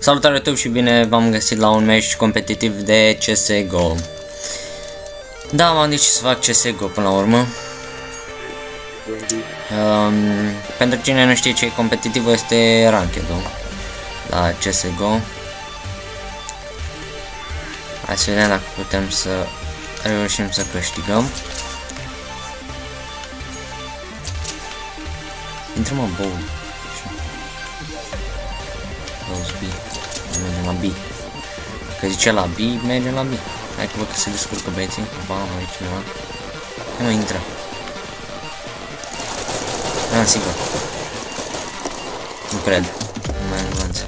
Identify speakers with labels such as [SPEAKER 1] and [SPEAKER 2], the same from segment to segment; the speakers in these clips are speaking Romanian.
[SPEAKER 1] Salutare YouTube și bine v-am găsit la un meci competitiv de CSGO. Da, m-am decis să fac CSGO până la urmă. Pentru cine nu știe ce e competitiv, este ranked-ul la CSGO. Hai să vedem dacă putem să reușim să câștigăm. Intrăm în bowl. B. Mergem la B. Că zice la B, mergem la B. Hai că văd că se descurcă băieții. Ba, mai e cineva. Hai mă, intră. Da, sigur. Nu cred. Nu mai avanță.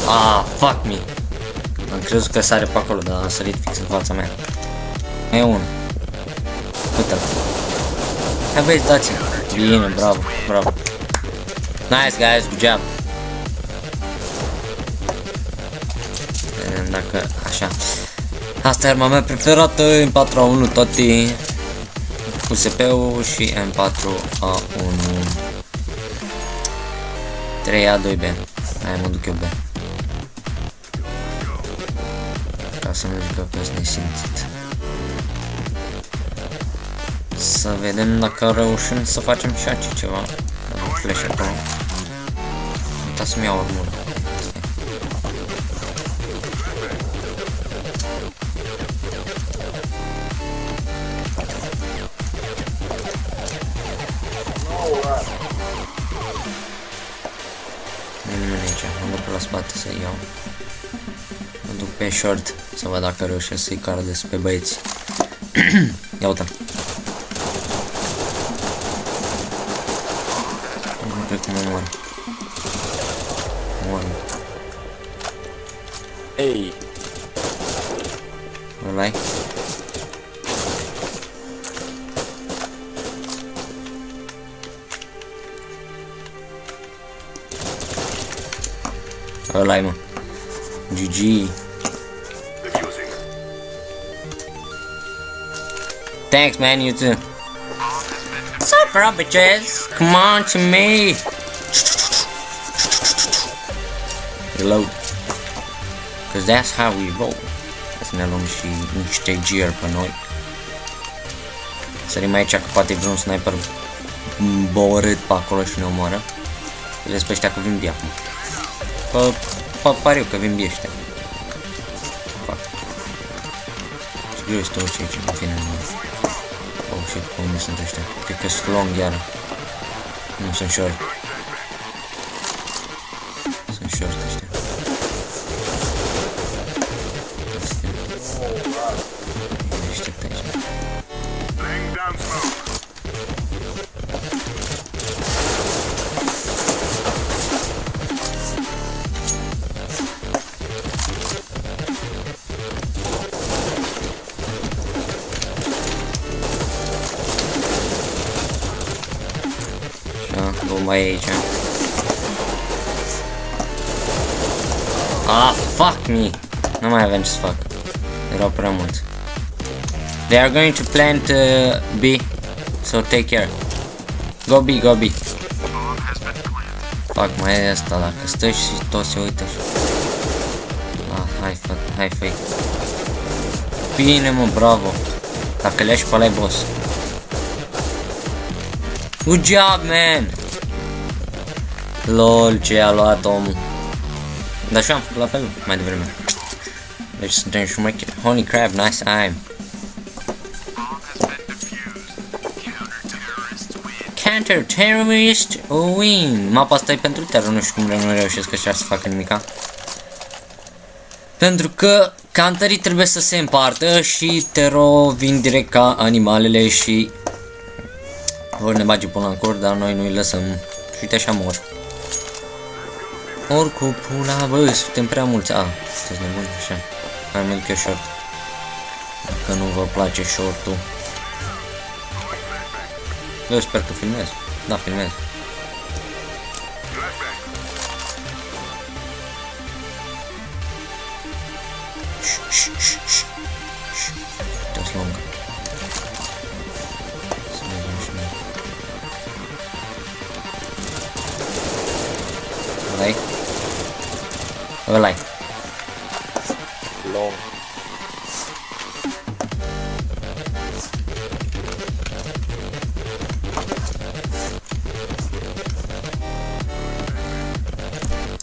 [SPEAKER 1] Ah, fuck me. Am crezut că sare pe acolo, dar a sărit fix în fața mea. Mai e unul. Uite-l. Hai băieți, dați-l. Bine, bravo, bravo. Nice guys, good job. Dacă așa. Asta e arma mea preferată, M4A1 toate cu SP-ul și M4A1 3A 2B. Hai, mă duc eu B. Ca să nu zic că sunt nesimțit. Să vedem dacă reușim să facem și aici ceva. Dar nu flash acolo. Uita să-mi iau armură. Mă duc la spate să iau. Mă duc pe short să văd dacă reușesc să-i cardez pe băieți. Ia uite-l. Nu cred că mă mor. Mor.
[SPEAKER 2] Ei.
[SPEAKER 1] Ăla-i? Ăla-i, mă. GG. Thanks, man, you too. What's up, bro, bitches? Come on to me. Reload. Cause that's how we roll. Să ne luăm și niște gear pe noi. Sărim aici că poate vreun sniper borât pe acolo și ne omoară. Vedeți pe ăștia că vin bine acum. Pariu că vin biește. Fac. Ce greu este orice aici, în fine. Oh shit, pe unde sunt ăștia? Cred că sunt long iară. Nu, sunt short. Sunt short ăștia. Aștept aici. Bomba e aici. Ah, fuck me. Nu mai aveam ce să fac. Erau prea mulți. They are going to plant B. So take care. Go B, go B. Fuck, mai e asta dacă stă și toți se uită. Ah, hai, fuck, hai, fake. Bine, mă, bravo. Dacă le lași pe ăla-i boss. Good job, man! LOL, ce a luat omul. Dar și eu am făcut la fel mai devreme. Deci suntem șumecheri. Holy crap, nice aim. Counter-terrorist win. Mapa asta e pentru terror, nu știu cum nu reușesc ăștia să facă nimica. Pentru că counterii trebuie să se împartă și terror vin direct ca animalele și vor ne bage până în cur, dar noi nu-i lăsăm. Și uite așa mor. Oricum, pula, bă, suntem prea mulți. Ah, sunteți nebuni, așa. Hai, mă duc eu short. Dacă nu vă place short-ul. Eu sper că filmez. Da, filmez. Uite-o lungă. Să vedem și noi. Ăla-i? Ăla-i.
[SPEAKER 2] Long.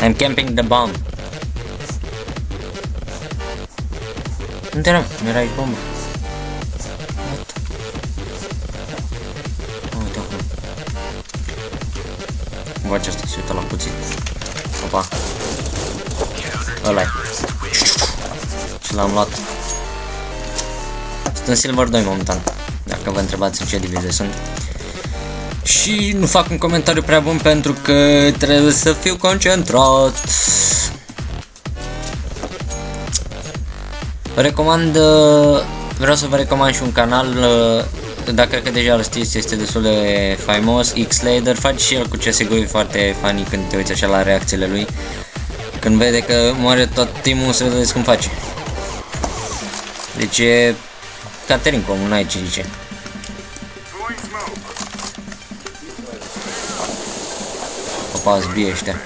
[SPEAKER 1] I'm camping the bomb. Unde eram? Nu era aici bombă. What? Uite acum. Bă, ce asta se uită la cuțit. Opa. Ăla-i. Și l-am luat. Sunt în Silver 2 momentan. Dacă vă întrebați în ce divizie sunt. Și nu fac un comentariu prea bun pentru că trebuie să fiu concentrat. Vă recomand, vreau să vă recomand și un canal, dacă cred că deja îl știți, este destul de faimos, X-Lader, face și el cu CSGO, e foarte funny când te uiți așa la reacțiile lui. Când vede că moare tot timpul, să vedeți cum face. Deci e Caterin comun, n-ai ce zice. Opa, zbie ăștia.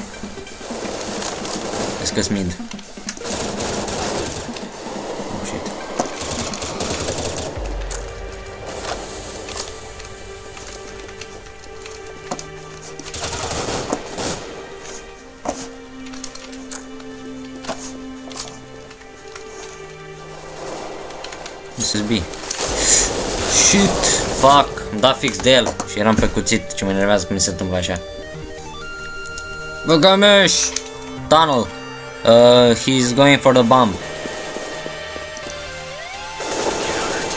[SPEAKER 1] Vezi că-s mid. Oh, shit. This is B. Shit! Fuck! Am dat fix de el și eram pe cuțit. Ce mă enervează când mi se întâmplă așa. Băgameș! Tunnel! He's going for the bomb.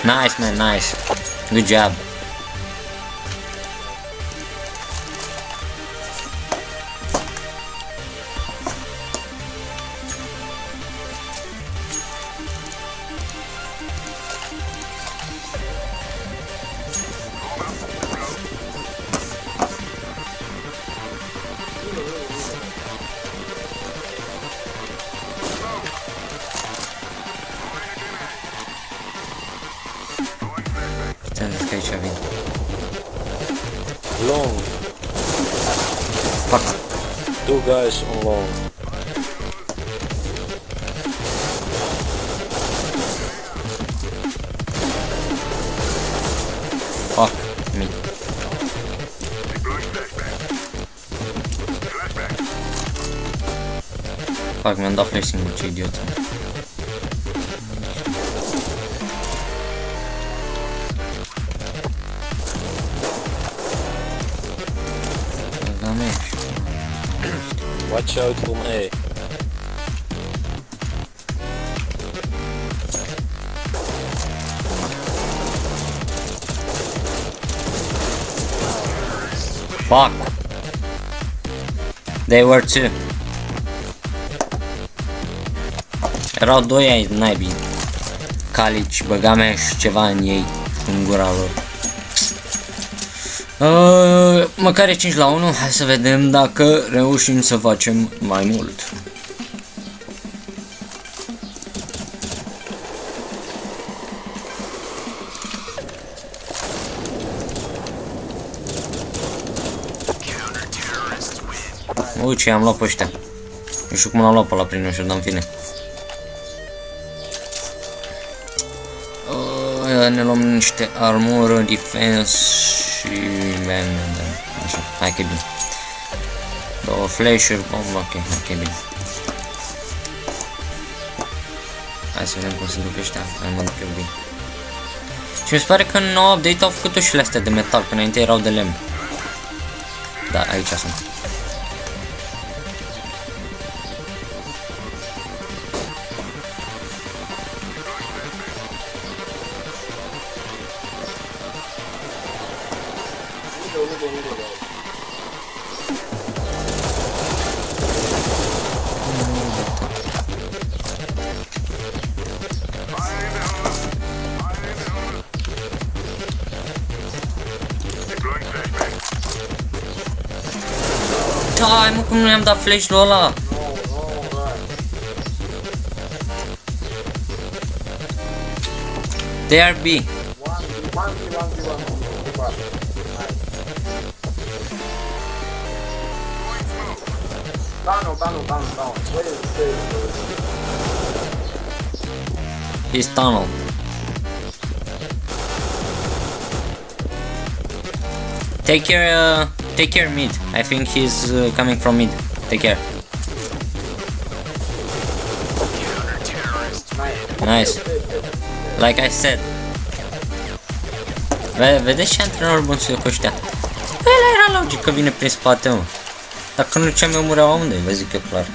[SPEAKER 1] Nice, man, nice. Good job. Că aici vin.
[SPEAKER 2] Long.
[SPEAKER 1] Fuck.
[SPEAKER 2] Two guys on long.
[SPEAKER 1] Fuck me. Fuck, mi-am dat flash singur, ce idiot.
[SPEAKER 2] Watch out from A.
[SPEAKER 1] Fuck. They were two. Erau doi ai naibii. Calici, băga mea și ceva în ei, în gura lor. Măcar e 5 la 1, hai să vedem dacă reușim să facem mai mult. Ui, ce am luat pe ăștia. Nu știu cum l-am luat pe ăla prin ușor, dar în fine. Ne luăm niște armură, defense și așa, hai că e bine. Două flash-uri, ok, e bine. Hai să vedem cum se duc ăștia, hai mă duc eu bine. Și mi se pare că în nou update au făcut ușile astea de metal, că înainte erau de lemn. Da, aici sunt. Hai mă, cum nu i-am dat flash-ul ăla? They are B.
[SPEAKER 3] Tunnel. Where is
[SPEAKER 1] He's tunnel. Take care mid. I think he's coming from mid. Take care. Nice. Like I said. Vedeți ce antrenor bun sunt eu cu ăștia? Păi ăla era logic că vine prin spate, mă. Dacă nu ce mi-o mureau unde, vă zic eu clar.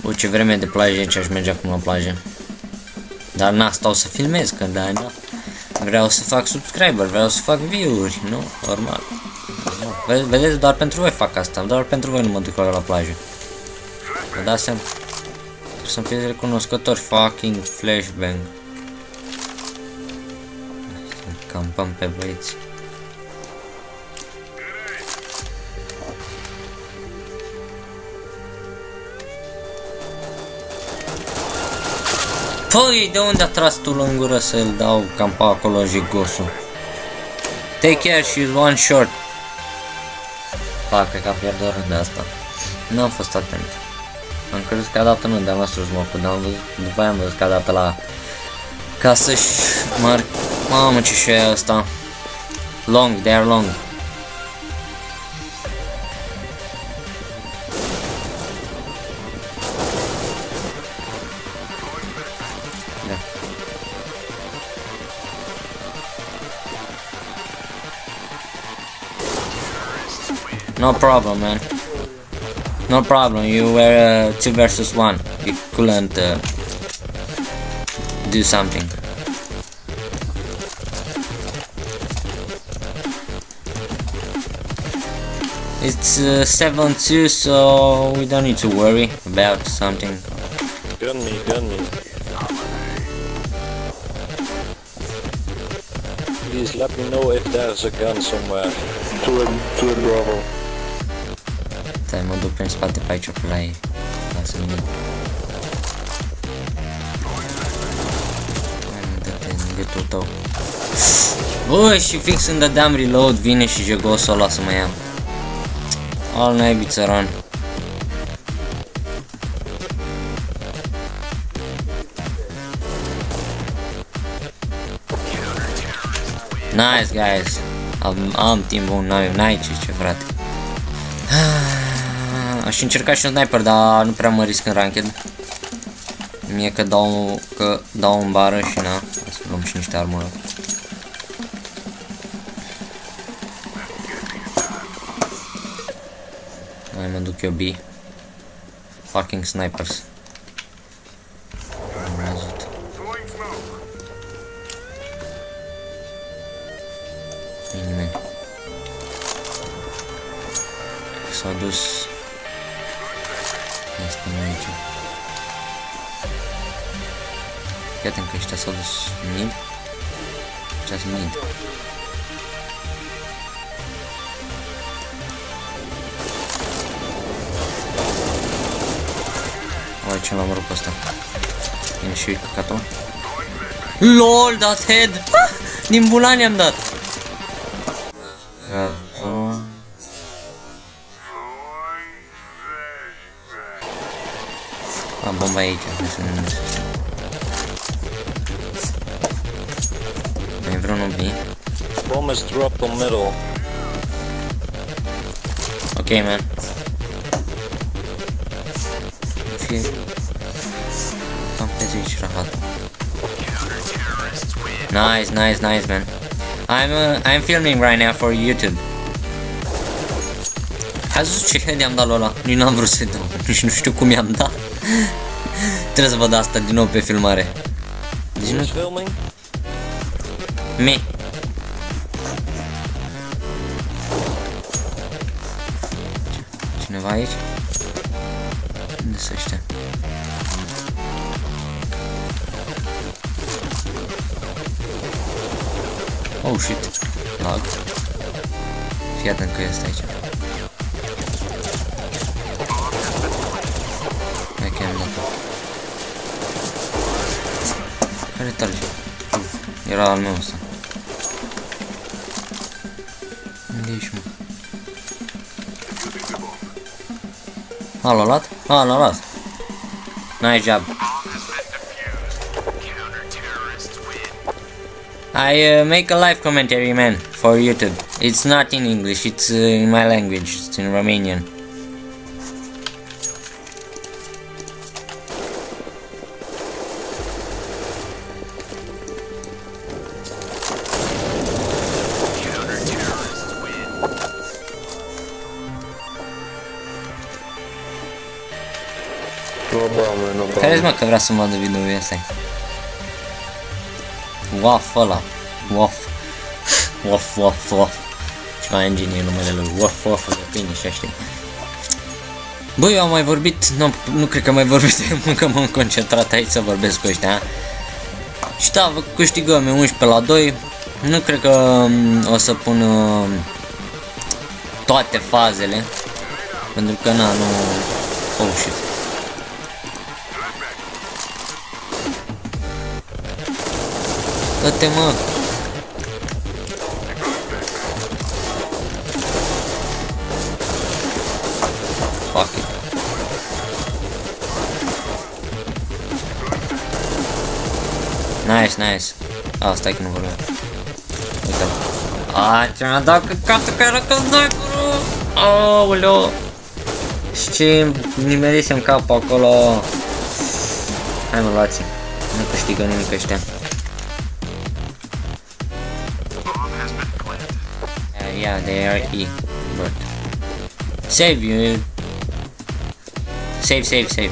[SPEAKER 1] Bă, ce vreme de plajă aici, aș merge acum la plajă. Dar na, stau să filmez, că da, na. Vreau să fac subscriber, vreau să fac view-uri, nu? Normal. Vedeți, doar pentru voi fac asta, doar pentru voi nu mă duc la plajă. Vă dați seama? Trebuie să-mi fiți recunoscători, fucking flashbang. Campăm pe băieți. Păi, de unde a tras tu în gură să-l dau cam pe acolo jigosul? Take care, she's one short. Fac, cred că am pierdut rândul asta. Nu am fost atent. Am crezut că a dat unul de-al nostru smoke-ul, dar am văzut, după aia am văzut că a dat la... Ca să-și marc... Mamă, ce și e ăsta. Long, they are long. No problem, man. No problem. You were 2 versus 1. You couldn't do something. It's 7-2, so we don't need to worry about something.
[SPEAKER 2] Gun me. Please let me know if there's a gun somewhere. To a Bravo.
[SPEAKER 1] Stai, mă duc prin spate pe aici, pe la ei. Lasă-mi nimic. Hai, mă, dă-te în gâtul tău. Bă, și fix când dădeam reload, vine și jegosul ăla să mă ia. Al naibii țăran. Nice, guys. Am timp bun, n-ai ce frate. Aș încerca și un sniper, dar nu prea mă risc în ranked. Mie că dau în bară și na, să luăm și niște armură. Hai, mă duc eu B. Fucking snipers. Am văzut. E nimeni. S-a dus. Este aici. Fii atent că ăștia s-au dus mid. Ăștia sunt mid. Uai, ce l-am rupt ăsta. Vine și eu căcatul. LOL, dat head! Din bulani am dat! Am bomba aici, mai vreunul B.
[SPEAKER 2] Bomb is dropped on middle.
[SPEAKER 1] Ok, man. Fie... Cam pe zi aici rahat. Nice, man. I'm filming right now for YouTube. Ați văzut ce head i-am dat ăla? Nici n-am vrut să-i dau. Nici nu știu cum i-am dat. Trebuie să văd asta din nou pe filmare. Deci nu...
[SPEAKER 2] Filming?
[SPEAKER 1] Me. Cineva aici? Unde sunt ăștia? Oh shit. Lag. Fii atent că este aici. Hai că i-am dat-o. Care trage? Era al meu ăsta. Unde ești, mă? L-a luat? L-a luat. Nice job. I make a live commentary, man, for YouTube. It's not in English, it's in my language, it's in Romanian.
[SPEAKER 2] No problem, no problem.
[SPEAKER 1] Crezi, mă, că vrea să-mi vadă video-ul ăsta? Waf ăla. Waf. Ceva inginer numele lui. Waf, de pâine și știi. Băi, eu am mai vorbit, nu cred că am mai vorbit, încă m-am concentrat aici să vorbesc cu ăștia. Și da, câștigăm 11-2. Nu cred că o să pun toate fazele. Pentru că na, nu... Oh, shit. Dă-te, mă! Fuck it. Nice. Ah, stai că nu vorbeam. Uite-l. Ce-mi-a dat căcatul că era căzdacul! Aoleo! Și ce nimerisem capul acolo. Hai, mă, luați. Nu câștigă nimic ăștia. Yeah, they are E, but save you. Save.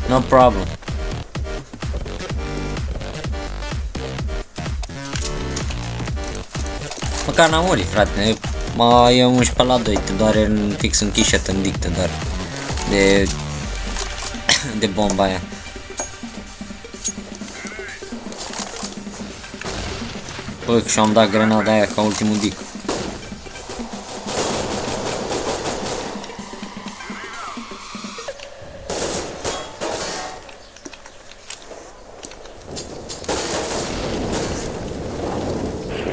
[SPEAKER 1] No problem. Măcar n-am murit, frate. E 11-2, te doare fix în chișă, te îndictă doar de bomba aia. Bă, și am dat grenada aia ca ultimul dic.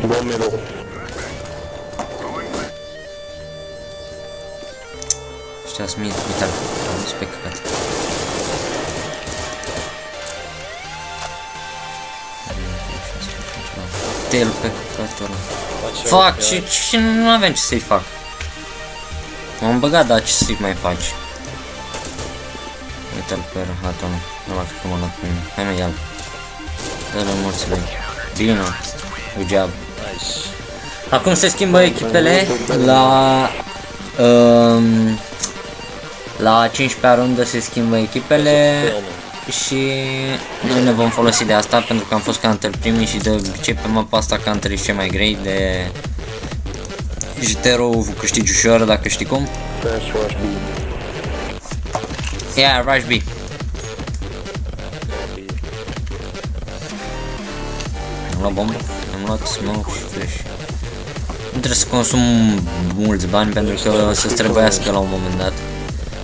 [SPEAKER 2] Bombero.
[SPEAKER 1] Ăștia sunt uite-l, am zis pe căcat. El pe căcatul ăla. Fac, și nu avem ce să-i fac. M-am băgat, dar ce să-i mai faci? Uite-l pe rahatul ăla. Nu mai cred că m-a luat pe mine. Hai, mă, ia-l. Dă-l în morții lui. Bine, good job. Acum se schimbă echipele la 15-a rundă se schimbă echipele. Și noi ne vom folosi de asta pentru că am fost counter primii și de obicei pe mapa asta counter e cel mai grei de Jitero câștigi ușor dacă știi cum. Yeah, rush B. Am luat bombă, am luat smoke și flash. Nu trebuie să consum mulți bani pentru că o să-ți trebuiască la un moment dat.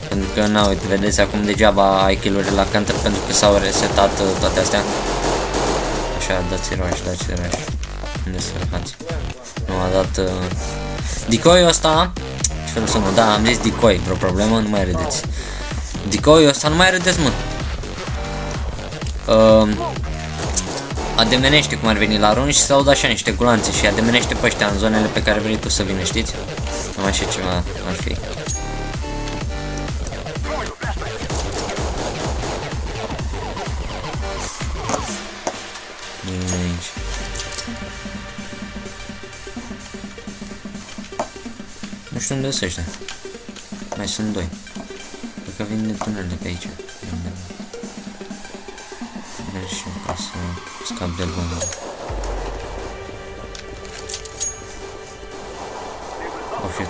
[SPEAKER 1] Pentru că, na, uite, vedeți, acum degeaba ai kill-uri la counter pentru că s-au resetat toate astea. Așa, dați rush. Unde să răhați? Nu, a dat... Decoy-ul ăsta... Ce fel sună? Da, am zis decoy, vreo problemă? Nu mai râdeți. Decoy-ul ăsta, nu mai râdeți, mă! Ademenește cum ar veni la run și se aud așa niște gulanțe și ademenește pe ăștia în zonele pe care vrei tu să vină, știți? Cam așa ceva ar fi. Nu știu unde sunt ăștia. Mai sunt doi. Cred că vin de tunel de pe aici. Merg și eu ca să scap de bombă. Oh shit.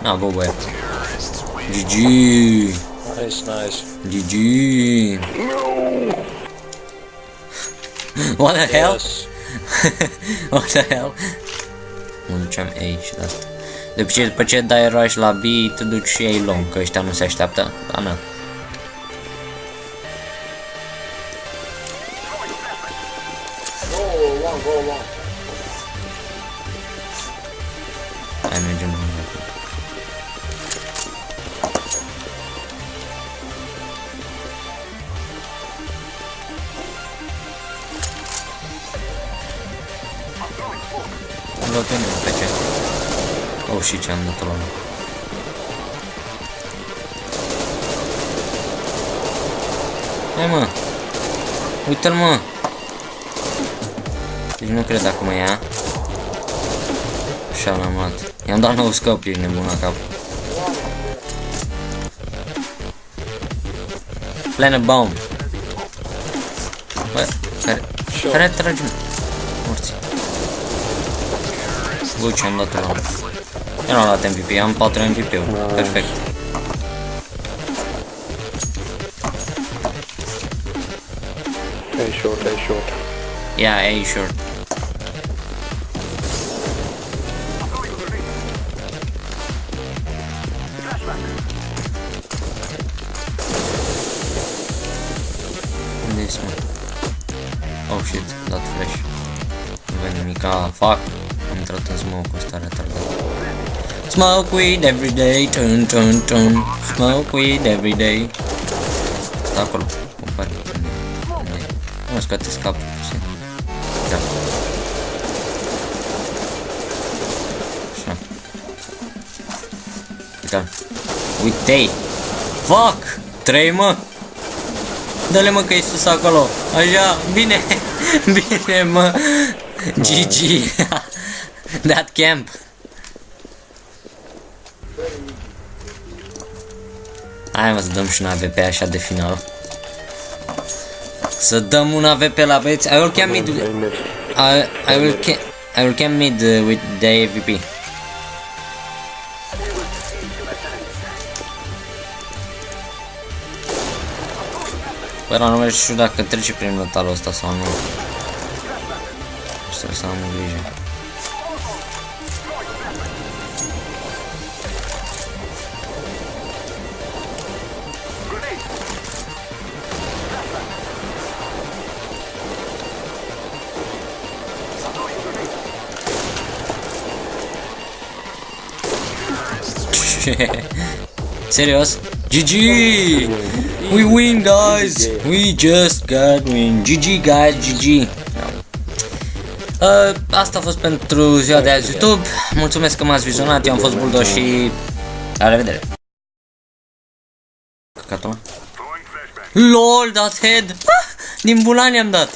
[SPEAKER 1] Na, boboia. GG.
[SPEAKER 2] Nice.
[SPEAKER 1] GG. What the hell?
[SPEAKER 2] Yes.
[SPEAKER 1] What the hell? Mă duceam A și de asta. De obicei, după ce dai rush la B, te duci și A long, că ăștia nu se așteaptă. Da, na. Am luat pe mine pe ce? Oh, și ce am dat la mine. Hai mă! Uite-l mă! Deci nu cred acum e ea. Așa l-am luat. I-am dat nou scop, ești nebun la cap. Plant a bomb. Bă, care trage? Morți. Ui, ce-am dat la mine. Eu n-am luat MVP, am 4 MVP-uri. Perfect.
[SPEAKER 2] A short, A short.
[SPEAKER 1] Yeah, A short. Unde ești, mă? Oh shit, dat flash. Nu vede nimica, fuck. Am intrat în smoke-ul ăsta retardat. Smoke weed every day, turn, turn, turn. Smoke weed every day. Sta acolo, compare. Unde? Nu, scoate scapul puțin. Da. Așa. Uite-l. Uite-i! Fuck! 3, mă! Dă-le, mă, că e sus acolo. Așa, bine. Bine, mă. GG. That camp. Hai, mă, să dăm și un AVP așa de final. Să dăm un AVP la băieți. I will camp mid. I will camp mid with the AVP. Bă, nu știu dacă trece prin metalul ăsta sau nu. Trebuie să am grijă. Serios? GG! We win, guys! We just got win. GG, guys, GG! Asta a fost pentru ziua de azi YouTube. Mulțumesc că m-ați vizionat. Eu am fost Buldo și la revedere. Căcatul. LOL, dat head! Din bulani am dat!